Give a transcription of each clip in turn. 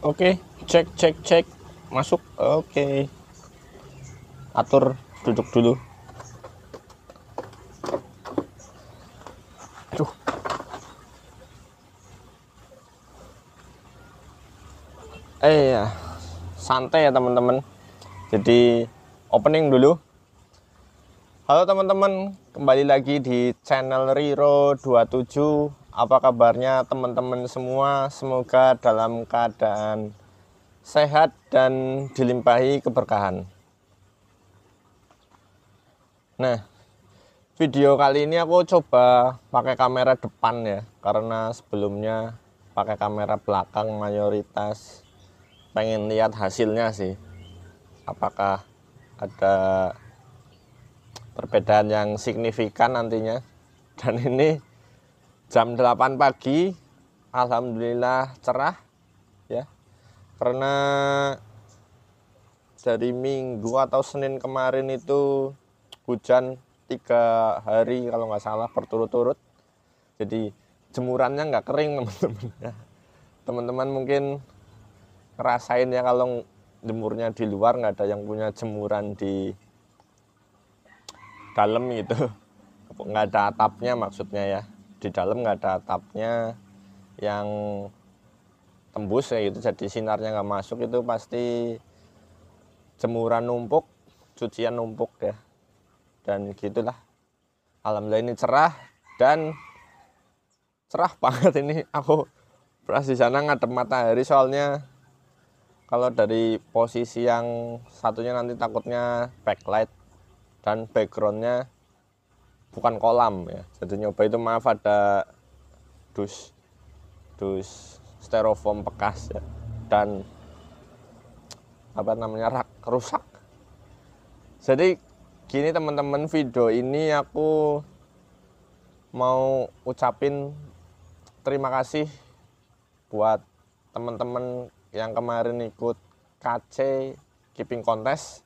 Oke, cek cek cek. Masuk. Oke. Atur duduk dulu. Aduh. Ya, santai ya teman-teman. Jadi opening dulu. Halo teman-teman, kembali lagi di channel Riro 27. Apa kabarnya teman-teman semua? Semoga dalam keadaan sehat dan dilimpahi keberkahan. Nah, video kali ini aku coba pakai kamera depan ya, karena sebelumnya pakai kamera belakang mayoritas. Pengen lihat hasilnya sih, apakah ada perbedaan yang signifikan nantinya. Dan ini jam 8 pagi, alhamdulillah cerah ya, karena dari Minggu atau Senin kemarin itu hujan 3 hari kalau nggak salah berturut-turut. Jadi jemurannya nggak kering teman-teman ya. Teman-teman mungkin ngerasain ya kalau jemurnya di luar, nggak ada yang punya jemuran di dalam gitu. Nggak ada atapnya maksudnya ya, di dalam nggak ada atapnya yang tembus ya gitu, jadi sinarnya nggak masuk. Itu pasti jemuran numpuk, cucian numpuk ya, dan gitulah. Alhamdulillah ini cerah, dan cerah banget ini. Aku pas di sana ngadep matahari, soalnya kalau dari posisi yang satunya nanti takutnya backlight dan backgroundnya bukan kolam ya. Jadi nyoba itu, maaf, ada dus styrofoam bekas ya, dan apa namanya, rak rusak. Jadi gini teman-teman, video ini aku mau ucapin terima kasih buat teman-teman yang kemarin ikut KC Keeping Contest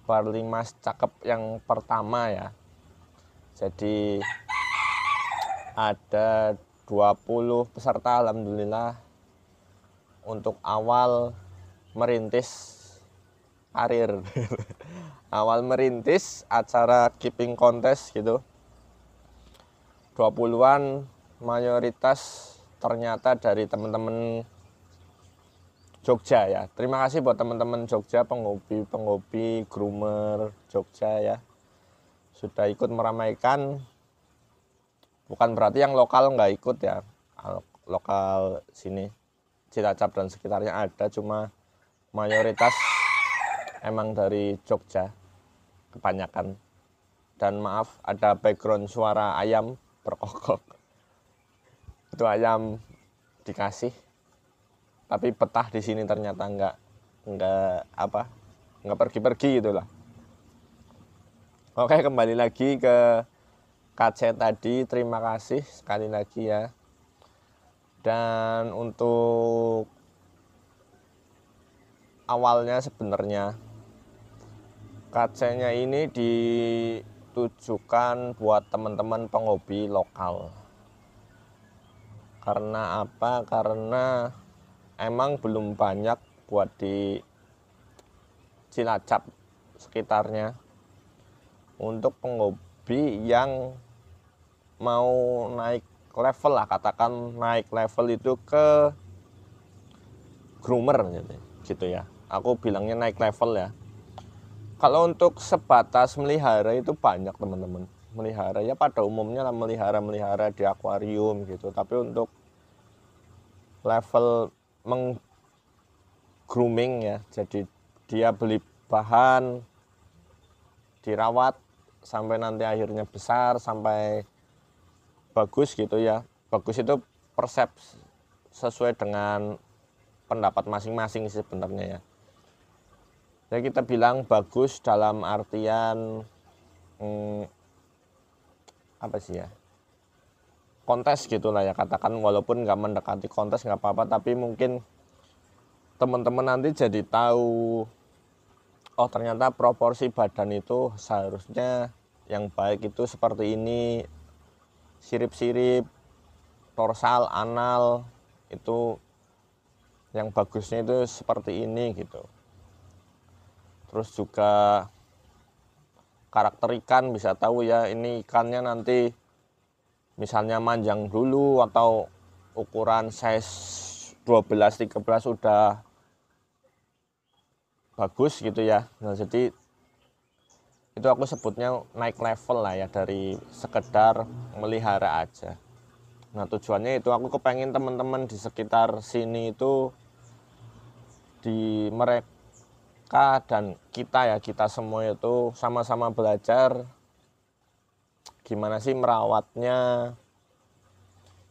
Barley Mas Cakep yang pertama ya. Jadi ada 20 peserta alhamdulillah untuk awal merintis karir. Awal merintis acara Keeping Contest gitu. 20-an mayoritas ternyata dari teman-teman Jogja ya. Terima kasih buat teman-teman Jogja, penghobi groomer Jogja ya, sudah ikut meramaikan. Bukan berarti yang lokal nggak ikut ya, lokal sini Cilacap dan sekitarnya ada, cuma mayoritas emang dari Jogja kebanyakan. Dan maaf ada background suara ayam berkokok, itu ayam dikasih, tapi betah di sini ternyata, nggak pergi-pergi gitulah. Oke, kembali lagi ke KC tadi. Terima kasih sekali lagi ya. Dan untuk awalnya sebenarnya KC-nya ini ditujukan buat teman-teman penghobi lokal. Karena apa? Karena emang belum banyak buat di Cilacap sekitarnya untuk penghobi yang mau naik level lah, katakan naik level itu ke groomer gitu ya. Aku bilangnya naik level ya. Kalau untuk sebatas melihara itu banyak teman-teman. Melihara ya pada umumnya lah, melihara di akuarium gitu. Tapi untuk level grooming ya, jadi dia beli bahan, dirawat sampai nanti akhirnya besar, sampai bagus gitu ya. Bagus itu persepsi sesuai dengan pendapat masing-masing sebenarnya ya. Jadi kita bilang bagus dalam artian apa sih ya, kontes gitulah ya, katakan. Walaupun nggak mendekati kontes nggak apa-apa, tapi mungkin teman-teman nanti jadi tahu, oh ternyata proporsi badan itu seharusnya yang baik itu seperti ini, sirip-sirip, dorsal, anal itu yang bagusnya itu seperti ini gitu. Terus juga karakter ikan, bisa tahu ya ini ikannya nanti misalnya manjang dulu atau ukuran size 12-13 udah bagus gitu ya. Nah, jadi itu aku sebutnya naik level lah ya, dari sekedar melihara aja. Nah, tujuannya itu aku kepengen teman-teman di sekitar sini itu, di mereka dan kita ya, kita semua itu sama-sama belajar gimana sih merawatnya,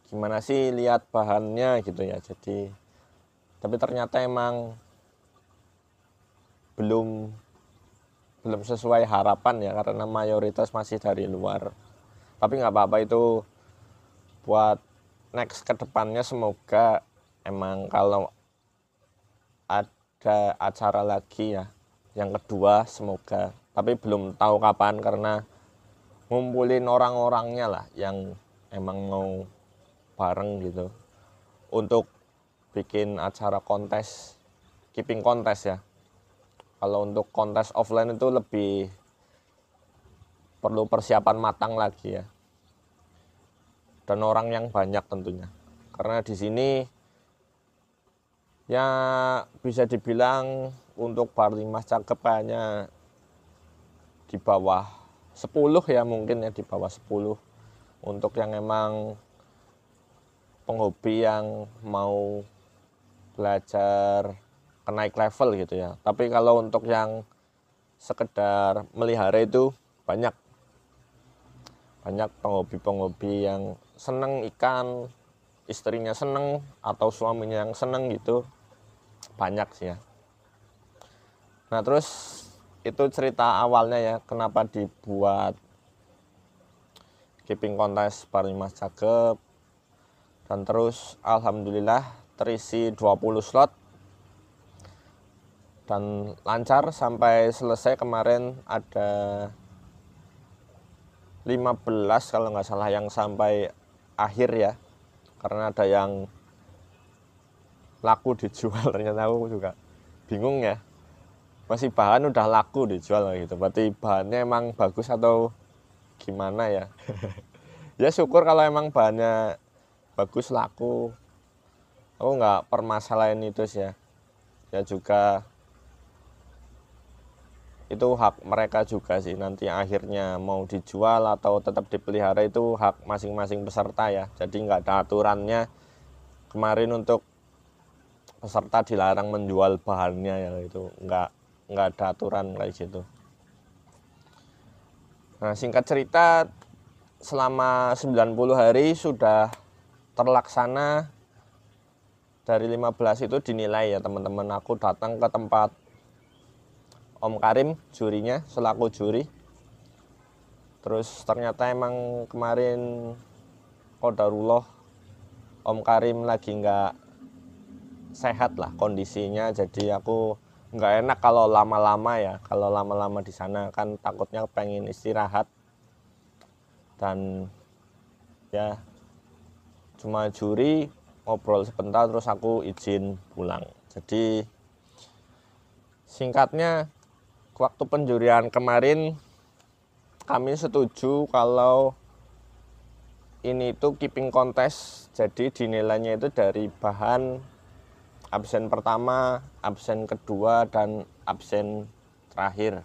gimana sih lihat bahannya gitu ya. Jadi tapi ternyata emang belum sesuai harapan ya, karena mayoritas masih dari luar. Tapi nggak apa-apa, itu buat next kedepannya. Semoga emang kalau ada acara lagi ya yang kedua, semoga, tapi belum tahu kapan karena ngumpulin orang-orangnya lah yang emang mau bareng gitu untuk bikin acara kontes, keeping kontes ya. Kalau untuk kontes offline itu lebih perlu persiapan matang lagi ya, dan orang yang banyak tentunya, karena di sini ya bisa dibilang untuk Barlimas Cakep kayaknya di bawah 10 ya, mungkin ya di bawah 10 untuk yang emang penghobi yang mau belajar ke naik level gitu ya. Tapi kalau untuk yang sekedar melihara itu banyak penghobi yang seneng ikan, istrinya seneng atau suaminya yang seneng gitu, banyak sih ya. Nah, terus itu cerita awalnya ya, kenapa dibuat keeping kontes Barlimas Cakep. Dan terus alhamdulillah terisi 20 slot dan lancar sampai selesai. Kemarin ada 15 kalau nggak salah yang sampai akhir ya, karena ada yang laku dijual. Ternyata aku juga bingung ya, masih bahan udah laku dijual gitu, berarti bahannya emang bagus atau gimana ya. Ya syukur kalau emang bahannya bagus laku, aku nggak permasalahin itu sih ya. Ya juga itu hak mereka juga sih, nanti akhirnya mau dijual atau tetap dipelihara itu hak masing-masing peserta ya. Jadi nggak ada aturannya. Kemarin untuk peserta dilarang menjual bahannya ya, itu nggak ada aturan kayak gitu. Nah, singkat cerita, selama 90 hari sudah terlaksana. Dari 15 itu dinilai ya teman-teman. Aku datang ke tempat Om Karim, jurinya, selaku juri. Terus ternyata emang kemarin qadarullah Om Karim lagi nggak sehat lah kondisinya. Jadi aku nggak enak kalau lama-lama ya. Kalau lama-lama di sana kan takutnya pengen istirahat. Dan ya cuma juri, ngobrol sebentar terus aku izin pulang. Jadi singkatnya, waktu penjurian kemarin kami setuju kalau ini tuh keeping kontes. Jadi dinilainya itu dari bahan absen pertama, absen kedua, dan absen terakhir.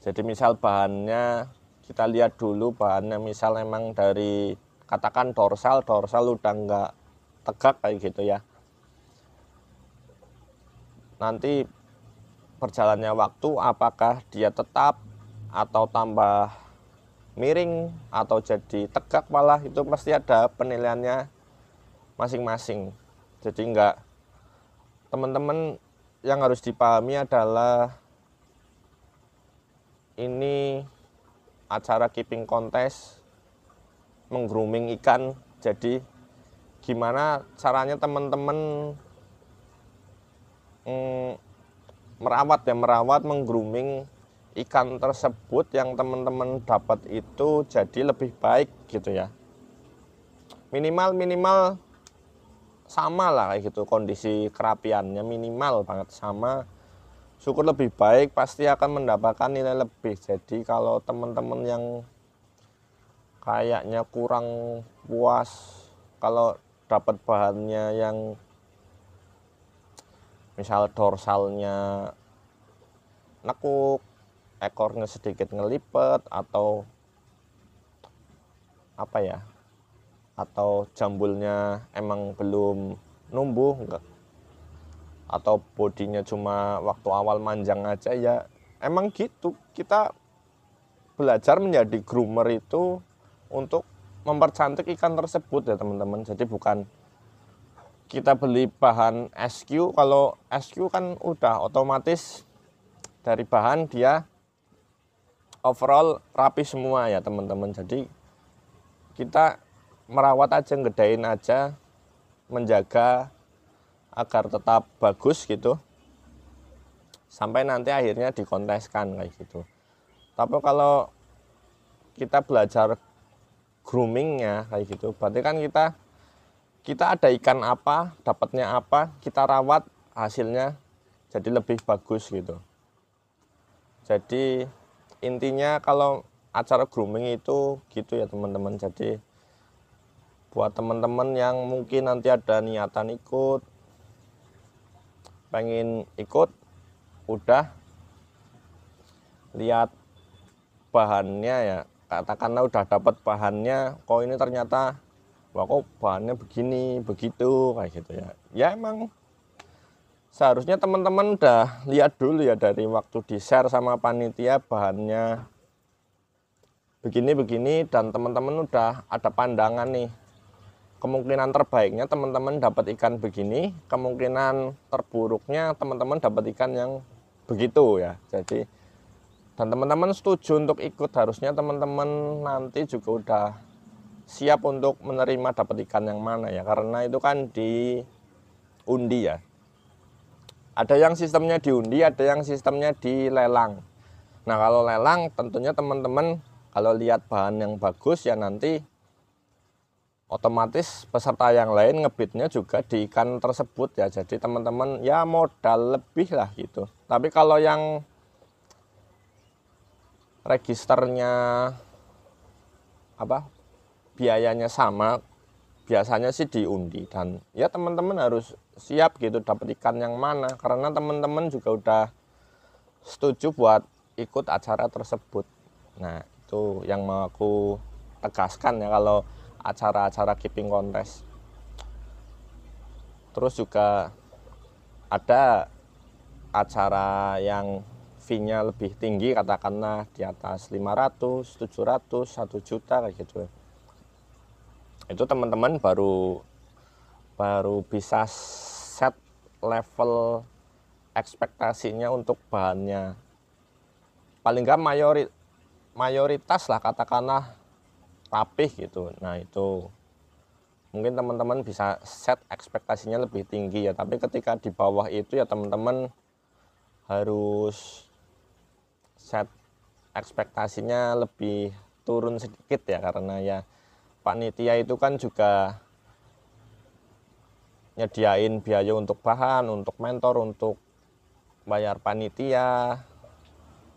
Jadi misal bahannya, kita lihat dulu bahannya, misal emang dari katakan dorsal udah nggak tegak kayak gitu ya. Nanti berjalannya waktu, apakah dia tetap atau tambah miring atau jadi tegak malah, itu pasti ada penilaiannya masing-masing. Jadi enggak, teman-teman yang harus dipahami adalah ini acara keeping kontes meng-grooming ikan. Jadi gimana caranya teman-teman merawat meng-grooming ikan tersebut yang teman-teman dapat itu jadi lebih baik gitu ya. Minimal sama lah kayak gitu, kondisi kerapiannya minimal banget sama, syukur lebih baik pasti akan mendapatkan nilai lebih. Jadi kalau teman-teman yang kayaknya kurang puas kalau dapat bahannya yang misal dorsalnya nekuk, ekornya sedikit ngelipet, atau apa ya, atau jambulnya emang belum numbuh enggak, atau bodinya cuma waktu awal manjang aja, ya emang gitu. Kita belajar menjadi groomer itu untuk mempercantik ikan tersebut ya teman-teman. Jadi bukan kita beli bahan SQ, kalau SQ kan udah otomatis dari bahan dia overall rapi semua ya teman-teman. Jadi kita merawat aja, ngedain aja, menjaga agar tetap bagus gitu, sampai nanti akhirnya dikonteskan kayak gitu. Tapi kalau kita belajar groomingnya kayak gitu, berarti kan kita ada ikan apa, dapatnya apa, kita rawat, hasilnya jadi lebih bagus gitu. Jadi intinya kalau acara grooming itu gitu ya teman-teman. Jadi buat teman-teman yang mungkin nanti ada niatan ikut, pengen ikut, udah lihat bahannya ya, katakanlah udah dapat bahannya, kok ini ternyata wah kok bahannya begini begitu kayak gitu ya. Ya emang seharusnya teman-teman udah lihat dulu ya dari waktu di share sama panitia bahannya begini-begini, dan teman-teman udah ada pandangan nih, kemungkinan terbaiknya teman-teman dapat ikan begini, kemungkinan terburuknya teman-teman dapat ikan yang begitu ya. Jadi dan teman-teman setuju untuk ikut, harusnya teman-teman nanti juga udah siap untuk menerima dapat ikan yang mana ya, karena itu kan diundi ya. Ada yang sistemnya diundi, ada yang sistemnya dilelang. Nah kalau lelang tentunya teman-teman kalau lihat bahan yang bagus ya nanti otomatis peserta yang lain ngebitnya juga di ikan tersebut ya. Jadi teman-teman ya modal lebih lah gitu. Tapi kalau yang registernya apa, biayanya sama, biasanya sih diundi, dan ya teman-teman harus siap gitu dapat ikan yang mana, karena teman-teman juga udah setuju buat ikut acara tersebut. Nah itu yang mau aku tegaskan ya kalau acara-acara keeping contest. Terus juga ada acara yang fee-nya lebih tinggi, katakanlah di atas 500, 700, 1 juta kayak gitu. Itu teman-teman baru bisa set level ekspektasinya untuk bahannya. Paling nggak mayoritas lah katakanlah rapih gitu. Nah itu mungkin teman-teman bisa set ekspektasinya lebih tinggi ya. Tapi ketika di bawah itu ya teman-teman harus set ekspektasinya lebih turun sedikit ya, karena ya panitia itu kan juga nyediain biaya untuk bahan, untuk mentor, untuk bayar panitia,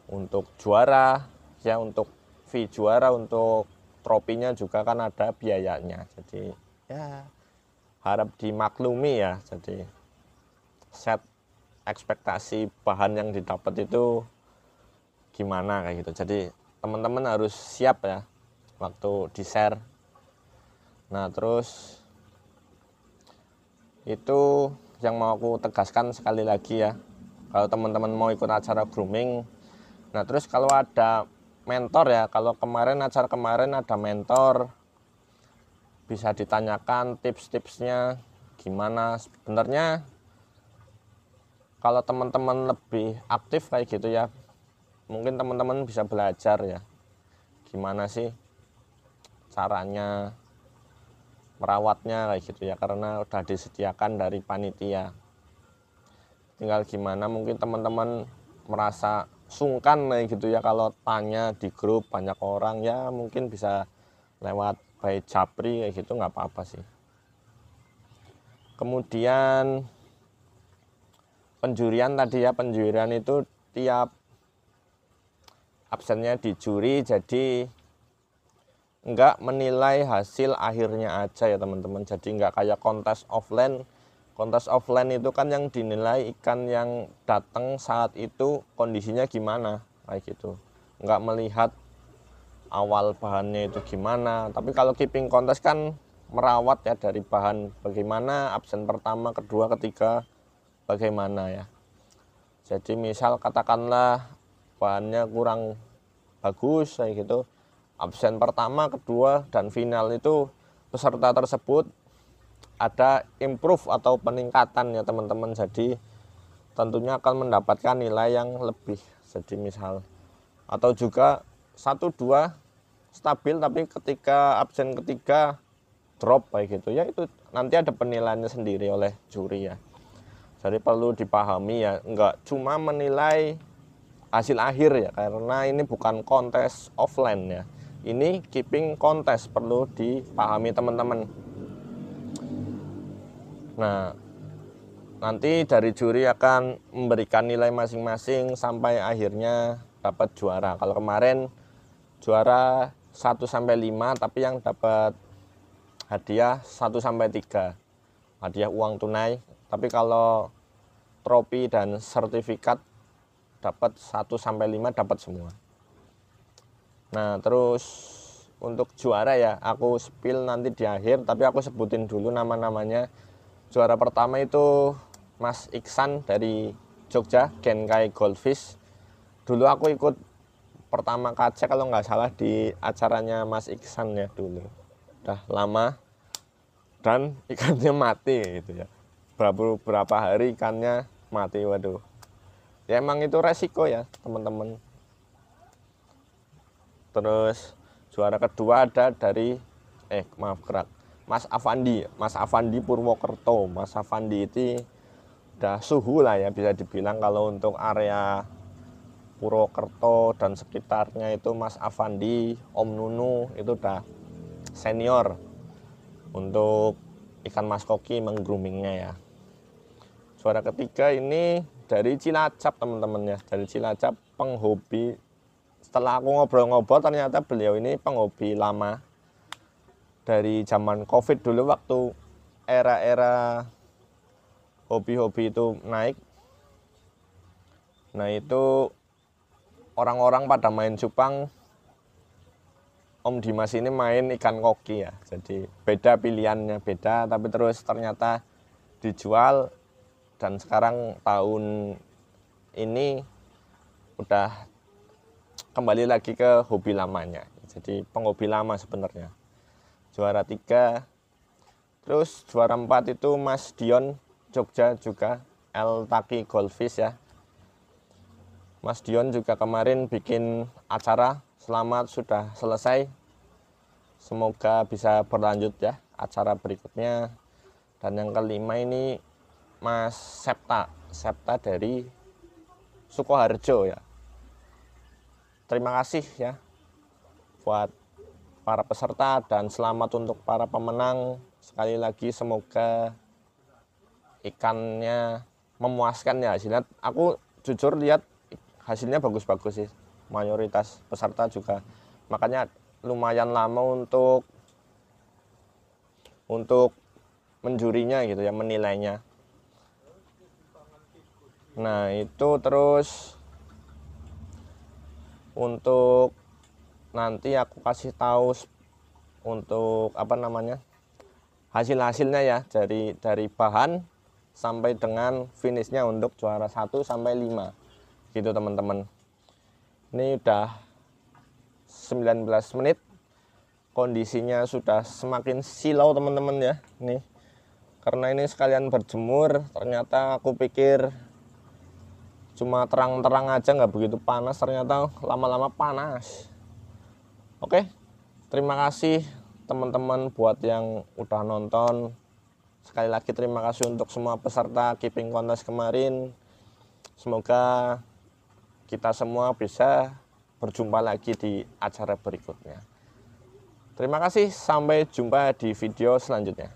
untuk juara ya, untuk fee juara, untuk tropinya juga kan ada biayanya. Jadi ya harap dimaklumi ya. Jadi set ekspektasi bahan yang didapat itu gimana kayak gitu. Jadi teman-teman harus siap ya waktu di share. Nah terus itu yang mau aku tegaskan sekali lagi ya, kalau teman-teman mau ikut acara grooming. Nah terus kalau ada mentor ya, kalau acara kemarin ada mentor, bisa ditanyakan tips-tipsnya gimana. Sebenarnya kalau teman-teman lebih aktif kayak gitu ya, mungkin teman-teman bisa belajar ya gimana sih caranya merawatnya kayak gitu ya, karena udah disediakan dari panitia. Tinggal gimana mungkin teman-teman merasa sungkan kayak gitu ya, kalau tanya di grup banyak orang ya mungkin bisa lewat by Japri kayak gitu, nggak apa-apa sih. Kemudian penjurian tadi ya, penjurian itu tiap absennya dijuri, jadi enggak menilai hasil akhirnya aja ya teman-teman. Jadi enggak kayak kontes offline. Kontes offline itu kan yang dinilai ikan yang datang saat itu kondisinya gimana, kayak gitu. Enggak melihat awal bahannya itu gimana. Tapi kalau keeping kontes kan merawat ya, dari bahan bagaimana, absen pertama, kedua, ketiga bagaimana ya. Jadi misal katakanlah bahannya kurang bagus kayak gitu, absen pertama, kedua, dan final itu peserta tersebut ada improve atau peningkatan ya teman-teman. Jadi tentunya akan mendapatkan nilai yang lebih. Jadi misal atau juga 1-2 stabil, tapi ketika absen ketiga drop kayak gitu ya, itu nanti ada penilaiannya sendiri oleh juri ya. Jadi perlu dipahami ya, enggak cuma menilai hasil akhir ya, karena ini bukan kontes offline ya, ini keeping kontes, perlu dipahami teman-teman. Nah, nanti dari juri akan memberikan nilai masing-masing sampai akhirnya dapat juara. Kalau kemarin juara 1-5, tapi yang dapat hadiah 1-3, hadiah uang tunai. Tapi kalau trofi dan sertifikat dapat 1-5 dapat semua. Nah, terus untuk juara ya aku spill nanti di akhir, tapi aku sebutin dulu nama-namanya. Juara pertama itu Mas Iksan dari Jogja, Genkai Goldfish. Dulu aku ikut pertama kaca kalau nggak salah di acaranya Mas Iksan ya dulu. Udah lama dan ikannya mati gitu ya. Berapa hari ikannya mati, waduh. Ya emang itu resiko ya teman-teman. Terus juara kedua ada dari Mas Afandi Purwokerto. Mas Afandi itu udah suhu lah ya, bisa dibilang kalau untuk area Purwokerto dan sekitarnya itu Mas Afandi, Om Nunu itu udah senior untuk ikan mas koki menggroomingnya ya. Juara ketiga ini dari Cilacap teman-teman ya, dari Cilacap, penghobi. Setelah aku ngobrol-ngobrol ternyata beliau ini penghobi lama dari zaman COVID dulu, waktu era-era hobi-hobi itu naik. Nah itu orang-orang pada main cupang, Om Dimas ini main ikan koki ya. Jadi beda pilihannya, beda, tapi terus ternyata dijual. Dan sekarang tahun ini udah kembali lagi ke hobi lamanya. Jadi penghobi lama sebenarnya. Juara 3. Terus juara 4 itu Mas Dion Jogja juga, El Taki Goldfish ya. Mas Dion juga kemarin bikin acara, selamat sudah selesai. Semoga bisa berlanjut ya acara berikutnya. Dan yang kelima ini Mas Septa dari Sukoharjo ya. Terima kasih ya buat para peserta dan selamat untuk para pemenang. Sekali lagi semoga ikannya memuaskan ya hasilnya. Aku jujur lihat hasilnya bagus-bagus sih, mayoritas peserta juga. Makanya lumayan lama untuk menjurinya gitu ya, menilainya. Nah itu terus untuk nanti aku kasih tahu untuk hasil-hasilnya ya, dari bahan sampai dengan finishnya untuk juara 1-5 gitu teman-teman. Ini udah 19 menit, kondisinya sudah semakin silau teman-teman ya. Nih karena ini sekalian berjemur, ternyata aku pikir cuma terang-terang aja, nggak begitu panas, ternyata lama-lama panas. Oke, terima kasih teman-teman buat yang udah nonton. Sekali lagi terima kasih untuk semua peserta keeping kontes kemarin. Semoga kita semua bisa berjumpa lagi di acara berikutnya. Terima kasih, sampai jumpa di video selanjutnya.